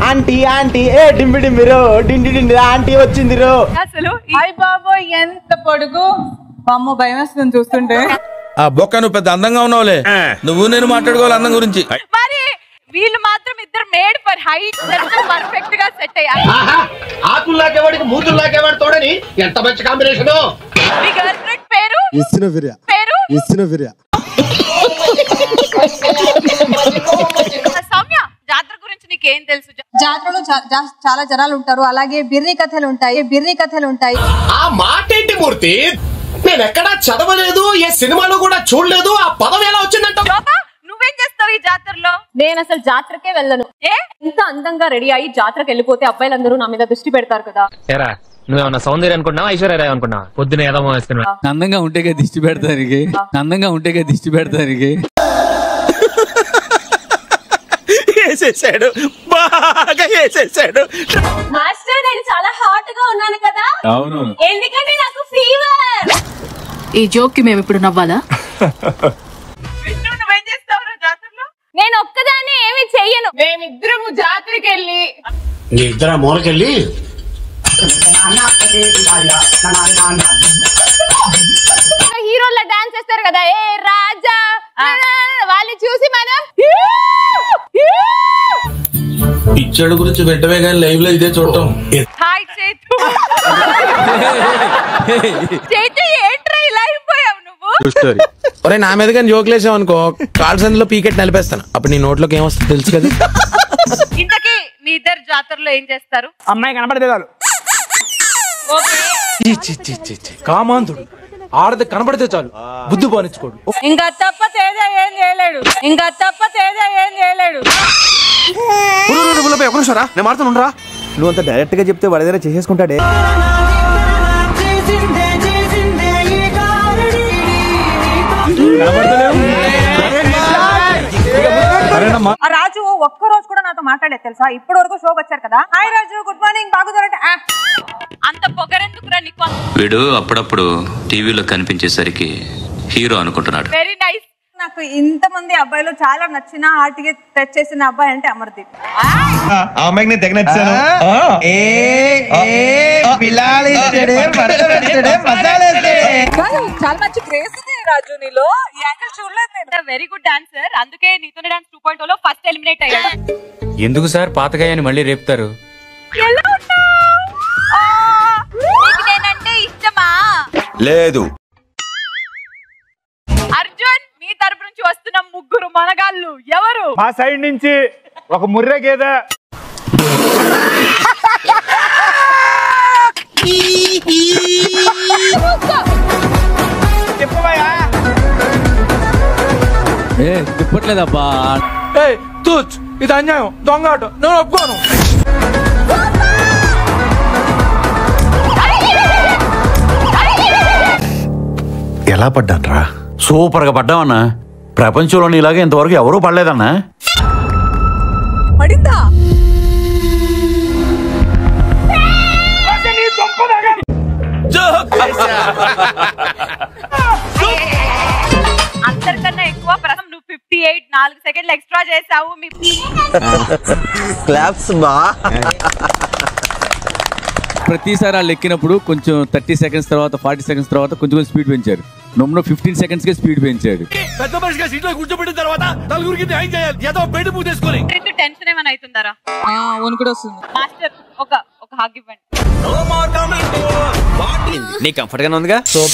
Aunty aunty ఏ డింబి డింబిరో డిండి డిండి aunty వచ్చిందిరో. అసలు అయ్ బాబో ఎంత పొడుగు, అమ్మో భయం వేస్తుంది చూస్తుంటే. ఆ బొక్క నువ్వు పెద్ద అందంగా ఉన్నావులే, నువ్వు నేను మాట్లాడుకోవాలి అందం గురించి. మరి వీళ్ళు మాత్రం ఇద్దరు మేడ్ ఫర్ హైట్, పర్ఫెక్ట్ గా సెట్ అయ్యారు. ఆకుల్లాకేవాడికి మూతుల్లాకేవాడు తోడని ఎంత మంచి కాంబినేషన్. మీ గర్ల్ ఫ్రెండ్ పేరు సౌమ్య. జాతర గురించి నీకేం తెలుసు? జాతరలో చాలా జనాలు ఉంటారు, అలాగే బిర్రి కథలు ఉంటాయి. ఆ మాట ఏంటి మూర్తి, నేను ఎక్కడా చదవలేదు, ఏ సినిమాలో కూడా చూడలేదు, ఆ పదం ఎలా వచ్చిందంట. నువ్వేం చేస్తావు ఈ జాతరలో? నేను అసలు జాతరకే వెళ్ళను. ఇంత అందంగా రెడీ అయ్యి జాతరకి వెళ్ళిపోతే అబ్బాయిలందరూ నా మీద దృష్టి పెడతారు కదా. నువ్వేమన్నా సౌందర్య అనుకున్నావా, ఐశ్వర్య అనుకున్నావా? పొద్దున ఏదో వేసుకున్నా. అందంగా ఉంటేగా దిష్టి పెడతారు. వేసేసాడు, బాగా వేసేసాడు. మాస్టర్ నేను చాలా హాట్ గా ఉన్నాను కదా. అవును, ఎందుకంటే నాకు ఫీవర్. ఈ జోక్ కి మేము ఇప్పుడు నవ్వాలా? నువ్వేం చేస్తావు జాతరలో? నేను ఒక్కదాన్ని ఏమి చెయ్యను. మేమిద్దరము జాతరకి వెళ్ళి నీ ఇద్దరు మూలకెళ్ళి హీరోల డాన్స్ చేస్తారు కదా, ఏ రాజా వాళ్ళు చూసి మనం పిచ్చడు గురించి వెంటనే కానీ లైవ్ లో ఇదే చూడటం. హాయ్ చేతు. చేతు ఏంట్రా ఇలా అయిపోయావు నువ్వు? ఒరే నా మీద కానీ జోక్ లేసావు అనుకో, కాల్ సందులో పీకెట్ నలిపేస్తాను, అప్పుడు నీ నోట్లోకి ఏమొస్తుంది తెలుసు కదా. ఇంతకీ మీ ఇద్దరు జాతరలో ఏం చేస్తారు? అమ్మాయి కనపడితే చాలు. కామాంధుడు ఆడది కనపడితే చాలు బుద్ధి బానించుకోడు. ఇంకా తప్ప తేజ ఏం చేయలేడు. నేను మాడుతున్నా, నువ్వు అంత డైరెక్ట్ గా చెప్తే వాడి దగ్గర చేసేసుకుంటాడే. ఆ రాజు ఒక్క రోజు కూడా నాతో మాట్లాడేది తెలుసా? ఇప్పటి వరకు షోకి వచ్చారు కదా, హాయ్ రాజు గుడ్ మార్నింగ్ బాగున్నారంటే అంత పొగరెందుకురా నీకు? వీడు అప్పుడప్పుడు టీవీలో కనిపించేసరికి హీరో అనుకుంటున్నాడు. Very nice. నాకు ఇంతమంది అబ్బాయిలు చాలా నచ్చిన హార్ట్ కి టచ్ చేసిన అబ్బాయి అంటే అమర్దీప్. అమ్మాయికి నేను తెగ నచ్చాను. చాలా మంచి క్రేజ్ ఉంది రాజు నీలో, ఈ యాంగిల్ చూడలేదు నేను. వెరీ గుడ్ డాన్సర్, అందుకే నీతోనే డాన్స్ 2.0 లో ఫస్ట్ ఎలిమినేట్ అయ్యాడు. ఎందుకు సార్ పాతకాయని మళ్ళీ రేపుతారు? ఎలా ఉన్నావు? నీకు నేనంటే ఇష్టమా? లేదు. అర్జున్, మీ తరపు నుంచి వస్తున్న ముగ్గురు మనగాళ్ళు ఎవరు? మా సైడ్ నుంచి ఒక ముర్రె గేదె, తిప్పట్లేదబ్బా. ఇది అన్యాయం, దొంగ ఆట, నేను ఒప్పుకోను. ఎలా పడ్డాన్రా? సూపర్ గా పడ్డామన్నా. ప్రపంచంలో ఇలాగే ఇంతవరకు ఎవరూ పడలేదన్నా. పడిందా? అందరికన్నా ఎక్కువ ప్రథమ నువ్వు 58 4 సెకండ్లు ఎక్స్ట్రా చేసావు. క్లాప్స్ బా. ప్రతిసారి వాళ్ళు ఎక్కినప్పుడు కొంచెం 30 సెకండ్స్ తర్వాత 40 సెకండ్స్ తర్వాత కొంచెం స్పీడ్ పెంచారు. నమ్మున 15 సెకండ్స్ కే స్పీడ్ పెంచాడు. పెద్ద మనిషిగా సీట్లో కూర్చోబెట్టిన తర్వాత నలుగురికి న్యాయం చేయాలి, ఏదో బయట పూ తీసుకొని. టెన్షన్ ఏమైనా అవుతుందారా? కూడా వస్తుంది. మాస్టర్ ఒక హగ్ ఇవ్వండి. నీ కంఫర్ట్ గానే ఉందిగా.